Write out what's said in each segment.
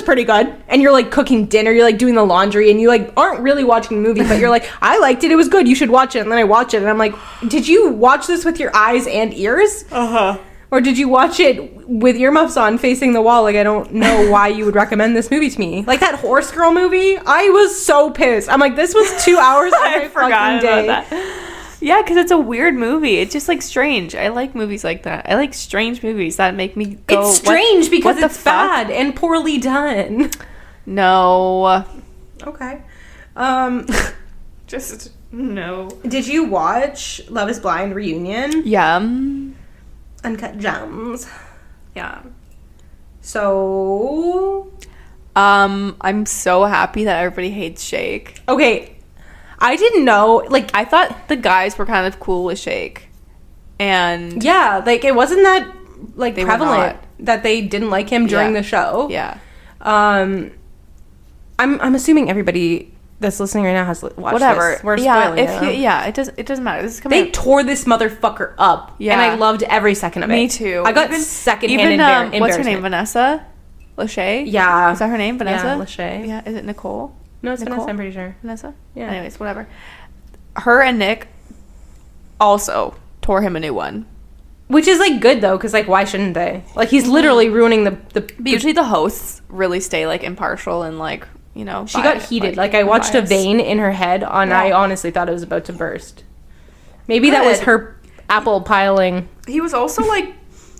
is pretty good. And you're like cooking dinner, you're like doing the laundry, and you like aren't really watching the movie, but you're like, I liked it, it was good, you should watch it. And then I watch it and I'm like, did you watch this with your eyes and ears? Or did you watch it with earmuffs on facing the wall? Like, I don't know why you would recommend this movie to me. Like that Horse Girl movie, I was so pissed. I'm like, this was 2 hours of my fucking day. About that. Yeah, because it's a weird movie. It's just like strange. I like movies like that. I like strange movies that make me go, it's strange because what it's bad and poorly done. No. Okay. Just no. Did you watch Love is Blind Reunion? Yeah. Uncut Gems. Yeah. So I'm so happy that everybody hates Shake. Okay. I didn't know, like, I thought the guys were kind of cool with Shake. And yeah, like it wasn't that like they prevalent that they didn't like him during the show. Yeah. I'm assuming everybody that's listening right now has watched whatever. This. We're yeah, spoiling it doesn't matter. This is coming. They tore this motherfucker up. Yeah. And I loved every second of it. Me too. I got secondhand embarrassment. What's her name? Vanessa Lachey? Yeah. Is that her name? Vanessa? Yeah, Lachey. Yeah. Is it Nicole? No, it's Nicole? Vanessa, I'm pretty sure. Vanessa? Yeah. Anyways, whatever. Her and Nick also tore him a new one. Which is, like, good, though, because, like, why shouldn't they? Like, he's literally ruining But usually the hosts really stay, like, impartial and, like, you know. She got heated. Like, I watched a vein in her head, and I honestly thought it was about to burst. Maybe that was her apple piling. He was also, like,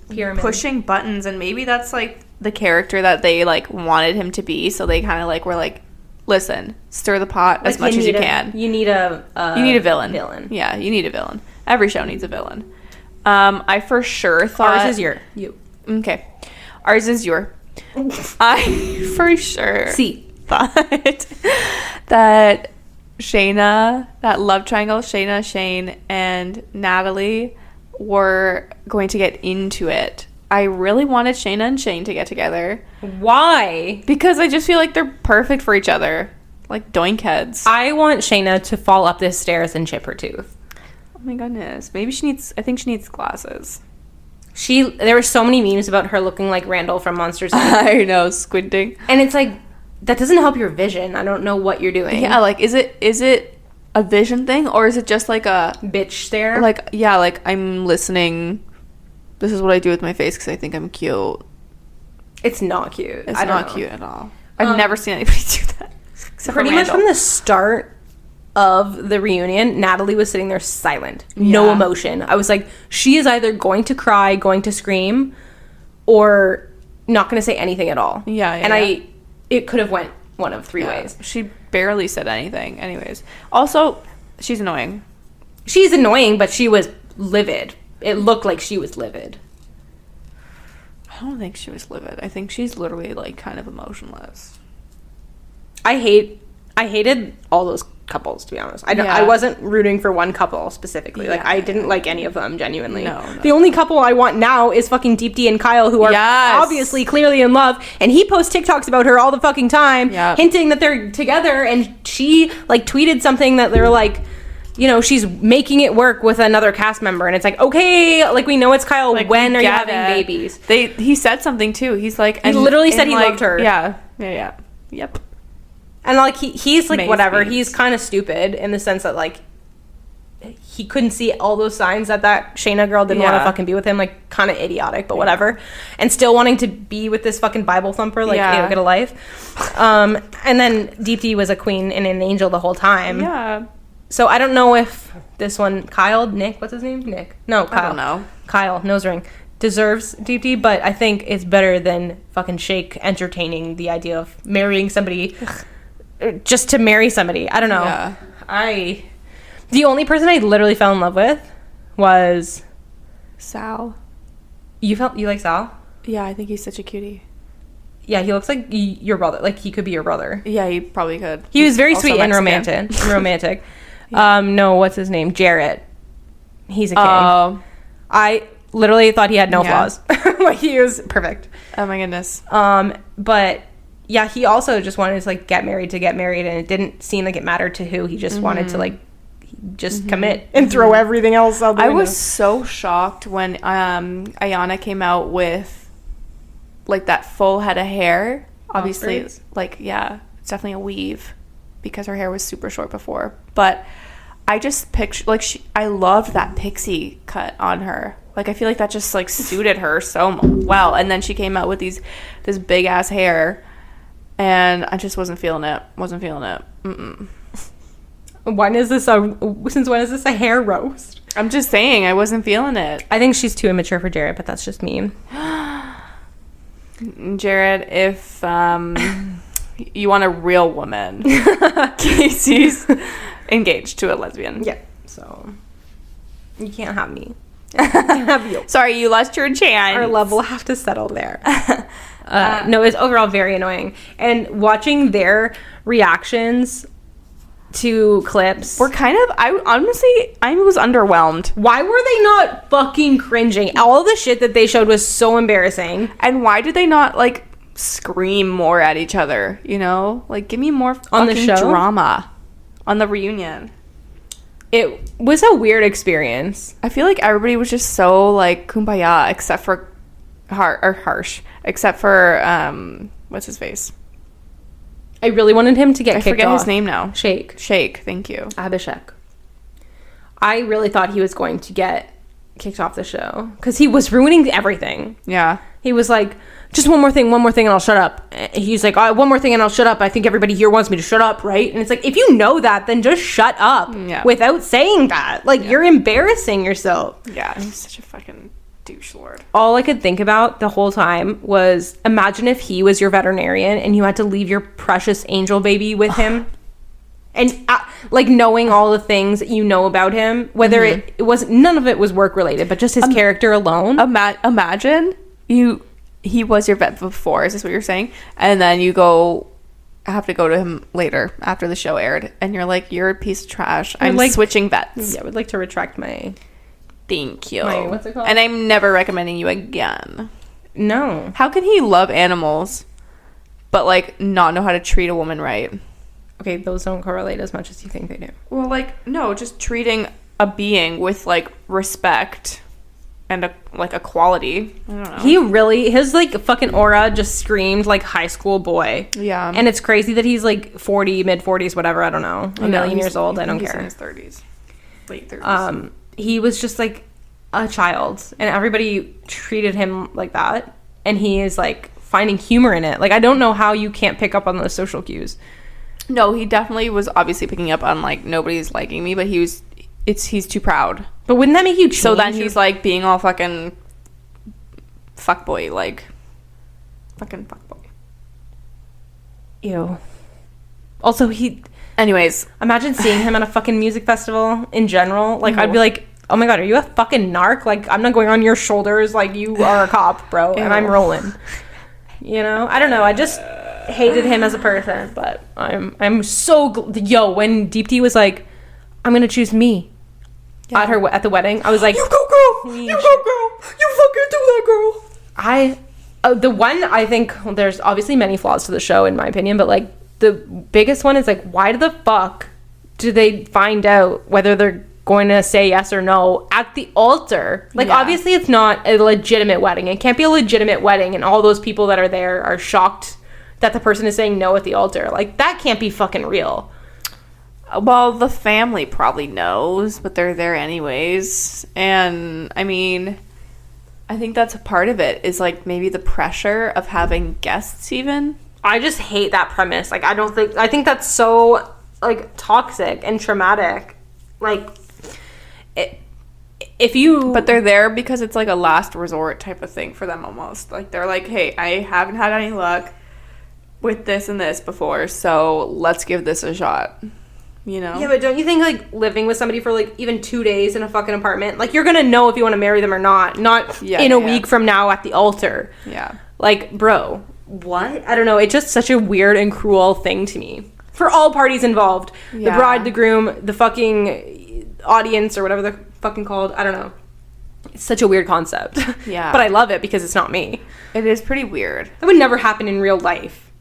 pyramid. Pushing buttons, and maybe that's, like, the character that they, like, wanted him to be, so they kind of, like, were like, listen, stir the pot as much as you can. You need a villain. Yeah, you need a villain. Every show needs a villain. I for sure thought... Ours is you. Okay. Ours is your. I for sure thought that Shayna, that love triangle, Shayna, Shane, and Natalie were going to get into it. I really wanted Shayna and Shane to get together. Why? Because I just feel like they're perfect for each other. Like doink heads. I want Shayna to fall up the stairs and chip her tooth. Oh my goodness. Maybe I think she needs glasses. There were so many memes about her looking like Randall from Monsters, Inc. I know, squinting. And it's like, that doesn't help your vision. I don't know what you're doing. Yeah, like, is it a vision thing, or is it just like a... bitch stare? Like, yeah, like, I'm listening. This is what I do with my face because I think I'm cute. It's not cute. It's not cute at all. I've never seen anybody do that. Pretty much from the start of the reunion, Natalie was sitting there silent. No emotion. I was like, she is either going to cry, going to scream, or not going to say anything at all. Yeah. And it could have went one of three ways. She barely said anything. Anyways. Also, she's annoying. She's annoying, but she was livid. It looked like she was livid. I don't think she was livid. I think she's literally, like, kind of emotionless. I hated all those couples, to be honest. I wasn't rooting for one couple specifically. Like, I didn't like any of them, genuinely. No. The only couple I want now is fucking Deep D and Kyle, who are obviously clearly in love. And he posts TikToks about her all the fucking time, hinting that they're together. And she, like, tweeted something that they were like, you know, she's making it work with another cast member. And it's like, okay, like, we know it's Kyle. Like, when are you having babies? He said something, too. He's like... He literally said he loved her. Yeah. Yep. And, like, he's like, whatever. He's kind of stupid in the sense that, like, he couldn't see all those signs that Shayna girl didn't want to fucking be with him. Like, kind of idiotic, but whatever. And still wanting to be with this fucking Bible thumper. Like, get a life. And then Deep D was a queen and an angel the whole time. Yeah. So I don't know if this one, Nick, what's his name? Nick. No, Kyle. I don't know. Kyle, nose ring, deserves Deep D, but I think it's better than fucking Shake entertaining the idea of marrying somebody just to marry somebody. I don't know. Yeah. The only person I literally fell in love with was Sal. You like Sal? Yeah, I think he's such a cutie. Yeah, he looks like your brother. Like, he could be your brother. Yeah, he probably could. He was very sweet and romantic. Yeah. No, what's his name? Jarrett. He's a king. I literally thought he had no flaws. Like, he was perfect. Oh my goodness. But yeah, he also just wanted to, like, get married, and it didn't seem like it mattered to who. He just wanted to, like, just commit and throw everything else out the window. I was so shocked when Ayana came out with, like, that full head of hair. obviously, like, yeah, it's definitely a weave because her hair was super short before. But I just picture, like, I loved that pixie cut on her. Like, I feel like that just, like, suited her so well. And then she came out with this big-ass hair, and I just wasn't feeling it. Mm-mm. Since when is this a hair roast? I'm just saying, I wasn't feeling it. I think she's too immature for Jared, but that's just me. Jared, if you want a real woman, Casey's engaged to a lesbian. Yeah, so you can't have me. You can't have you. Sorry, you lost your chance. Our love will have to settle there. No, it's overall very annoying. And watching their reactions to clips were kind of, I was underwhelmed. Why were they not fucking cringing? All the shit that they showed was so embarrassing. And why did they not, like, scream more at each other, you know? Like, give me more on the show drama on the reunion. It was a weird experience. I feel like everybody was just so, like, kumbaya, except for Harsh, except for what's his face? I really wanted him to get kicked off. I forget his name now. Shake, thank you. Abhishek. I really thought he was going to get kicked off the show because he was ruining everything. Yeah. He was like, just one more thing and I'll shut up. He's like, one more thing and I'll shut up. I think everybody here wants me to shut up, right? And it's like, if you know that, then just shut up without saying that. Like, you're embarrassing yourself. Yeah, he's such a fucking douche lord. All I could think about the whole time was, imagine if he was your veterinarian and you had to leave your precious angel baby with him. And like, knowing all the things that you know about him, whether it was, none of it was work related, but just his character alone. Imagine he was your vet before, is this what you're saying? And then you have to go to him later after the show aired, and you're like, you're a piece of trash. I'm like, switching vets. Yeah, I would like to retract my... Thank you. What's it called? And I'm never recommending you again. No. How can he love animals, but, like, not know how to treat a woman right? Okay, those don't correlate as much as you think they do. Well, like, no, just treating a being with, like, respect and a quality. I don't know. He really, his, like, fucking aura just screamed like high school boy. Yeah. And it's crazy that he's like 40, mid 40s, whatever, I don't know. A million years old, I don't care. He's in his 30s. Late 30s. He was just like a child, and everybody treated him like that, and he is like finding humor in it. Like, I don't know how you can't pick up on those social cues. No, he definitely was obviously picking up on, like, nobody's liking me, but he's too proud. But wouldn't that make you change? So then he's like being all fucking fuckboy, like, fucking fuckboy. Ew. Also, anyways, imagine seeing him at a fucking music festival in general. Like, I'd be like, oh my god, are you a fucking narc? Like, I'm not going on your shoulders. Like, you are a cop, bro. And I'm rolling. You know? I don't know. I just hated him as a person. But I'm so... when Deepti was like, I'm going to choose me at the wedding, I was like... You go, girl! You go, girl! You fucking do that, girl! The one, I think, there's obviously many flaws to the show, in my opinion, but, like, the biggest one is, like, why the fuck do they find out whether they're going to say yes or no at the altar? Like, obviously it's not a legitimate wedding. It can't be a legitimate wedding, and all those people that are there are shocked that the person is saying no at the altar. Like, that can't be fucking real. Well, the family probably knows, but they're there anyways. And, I mean, I think that's a part of it, is, like, maybe the pressure of having guests even. I just hate that premise. Like, I think that's so, like, toxic and traumatic. Like, but they're there because it's, like, a last resort type of thing for them almost. Like, they're like, hey, I haven't had any luck with this and this before, so let's give this a shot. You know? Yeah, but don't you think, like, living with somebody for, like, even 2 days in a fucking apartment, like, you're gonna know if you want to marry them or not in a week from now at the altar. Yeah. Like, bro, what? I don't know. It's just such a weird and cruel thing to me. For all parties involved. Yeah. The bride, the groom, the fucking audience, or whatever they're fucking called. I don't know. It's such a weird concept. Yeah. But I love it because it's not me. It is pretty weird. That would never happen in real life.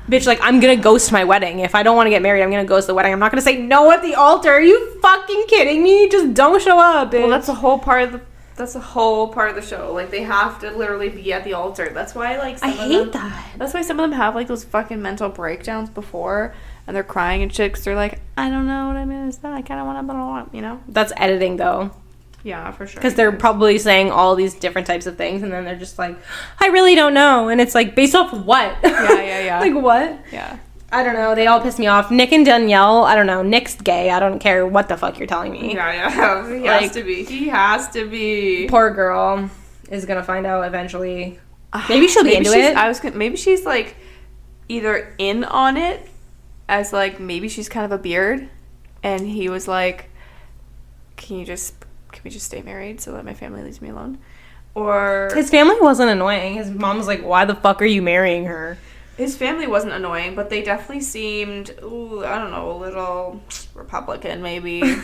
Bitch, like, I'm gonna ghost my wedding. If I don't want to get married, I'm gonna ghost the wedding. I'm not gonna say no at the altar. Are you fucking kidding me? Just don't show up, bitch. Well, that's the whole part of That's a whole part of the show. Like, they have to literally be at the altar. That's why, like, I hate that. That's why some of them have, like, those fucking mental breakdowns before, and they're crying and shit, 'cause they're like, I don't know what I mean. I kind of want to, blah, blah, blah, you know? That's editing, though. Yeah, for sure. Because they're probably saying all these different types of things, and then they're just like, I really don't know. And it's like, based off what? Yeah. Like, what? Yeah. I don't know. They all piss me off. Nick and Danielle, I don't know. Nick's gay. I don't care what the fuck you're telling me. Yeah. He has to be. He has to be. Poor girl is going to find out eventually. Maybe she'll be into it. Maybe she's, like, either in on it as, like, maybe she's kind of a beard, and he was like, can we just stay married so that my family leaves me alone? Or his family wasn't annoying. His mom was like, why the fuck are you marrying her? His family wasn't annoying, but they definitely seemed, I don't know, a little Republican, maybe.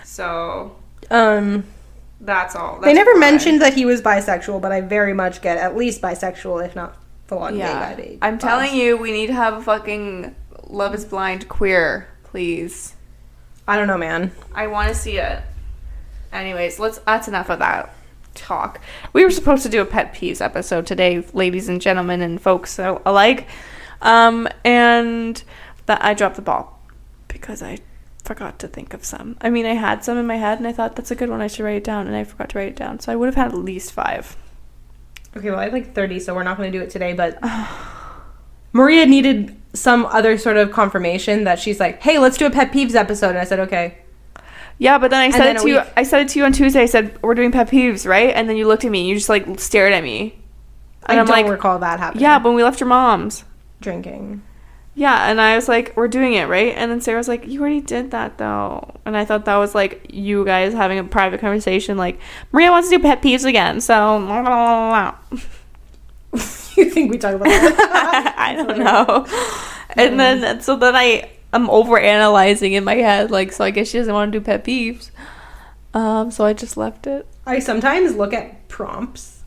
So, that's all. They never mentioned that he was bisexual, but I very much get at least bisexual, if not full-on gay guy. I'm telling you, we need to have a fucking Love is Blind queer, please. I don't know, man. I want to see it. Anyways, that's enough of that talk. We were supposed to do a pet peeves episode today, ladies and gentlemen and folks alike, and that I dropped the ball because I forgot to think of some. I mean, I had some in my head and I thought that's a good one, I should write it down, and I forgot to write it down, so I would have had at least 5. Okay, well, I have like 30, so we're not going to do it today, but Maria needed some other sort of confirmation that she's like, hey, let's do a pet peeves episode, and I said okay. Yeah, but then I said it to you on Tuesday. I said, we're doing pet peeves, right? And then you looked at me and you just, like, stared at me. And I don't recall that happening. Yeah, when we left your mom's. Drinking. Yeah, and I was like, we're doing it, right? And then Sarah was like, you already did that, though. And I thought that was, like, you guys having a private conversation, like, Maria wants to do pet peeves again, so... You think we talk about that? I don't know. And then, so then I'm over-analyzing in my head, like, so I guess she doesn't want to do pet peeves. So I just left it. I sometimes look at prompts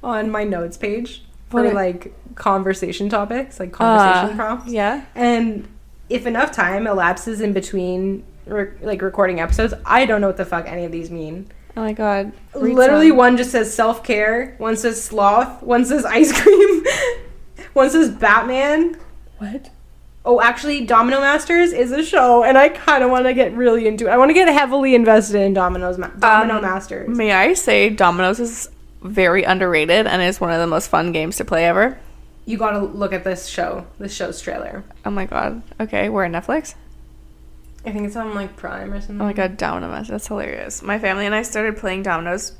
on my notes page for, like, conversation topics, like conversation prompts. Yeah. And if enough time elapses in between, recording episodes, I don't know what the fuck any of these mean. Oh my god. Literally, one just says self-care, one says sloth, one says ice cream, one says Batman. What? Oh, actually, Domino Masters is a show, and I kind of want to get really into it. I want to get heavily invested in Domino Masters. May I say, Domino's is very underrated, and is one of the most fun games to play ever. You gotta look at this show's trailer. Oh my god. Okay, we're on Netflix? I think it's on, like, Prime or something. Oh my god, Domino Masters. That's hilarious. My family and I started playing Domino's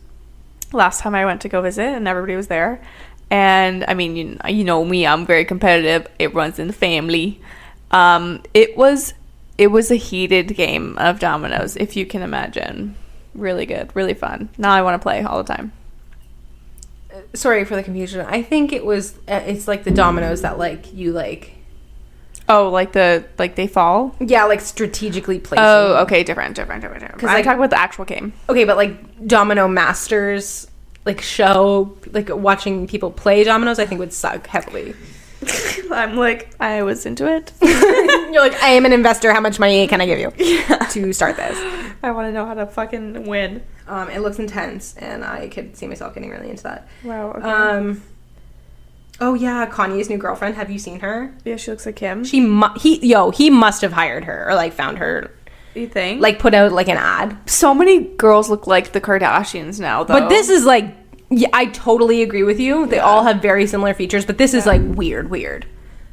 last time I went to go visit, and everybody was there. And, I mean, you know me, I'm very competitive. It runs in the family. It was a heated game of Domino's, if you can imagine. Really good. Really fun. Now I want to play all the time. Sorry for the confusion. I think it's like the dominoes that, like, you, like... Oh, like they fall? Yeah, like strategically placed. Oh, okay, different. Because I talk about the actual game. Okay, but like Domino Masters, like show, like watching people play dominoes, I think would suck heavily. I'm like, I was into it. You're like, I am an investor. How much money can I give you to start this? I want to know how to fucking win. It looks intense, and I could see myself getting really into that. Wow. Okay. Oh yeah, Kanye's new girlfriend. Have you seen her? Yeah, she looks like him. He must have hired her or like found her. You think? Like put out like an ad. So many girls look like the Kardashians now, though. But this is like, yeah, I totally agree with you. They all have very similar features, but this is like weird.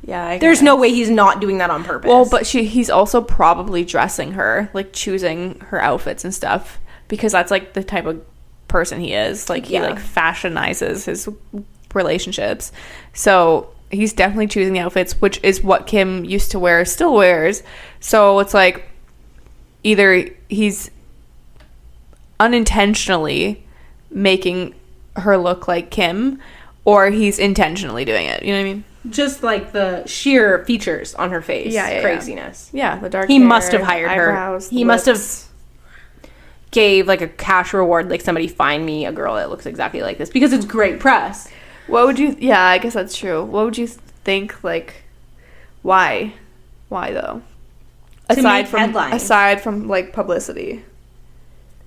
Yeah, there's no way he's not doing that on purpose. Well, but he's also probably dressing her, like choosing her outfits and stuff, because that's like the type of person he is. Like he like fashionizes his relationships, so he's definitely choosing the outfits, which is what Kim used to wear, still wears. So it's like either he's unintentionally making her look like Kim, or he's intentionally doing it. You know what I mean? Just like the sheer features on her face. Craziness. Yeah, the dark he hair, must have hired eyebrows, her. He must have gave like a cash reward, like somebody find me a girl that looks exactly like this, because it's great press. What would you... Yeah, I guess that's true. What would you think, like... Why? Why, though? Aside from, like, publicity.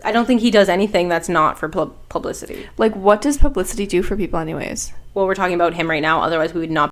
I don't think he does anything that's not for publicity. Like, what does publicity do for people anyways? Well, we're talking about him right now. Otherwise, we would not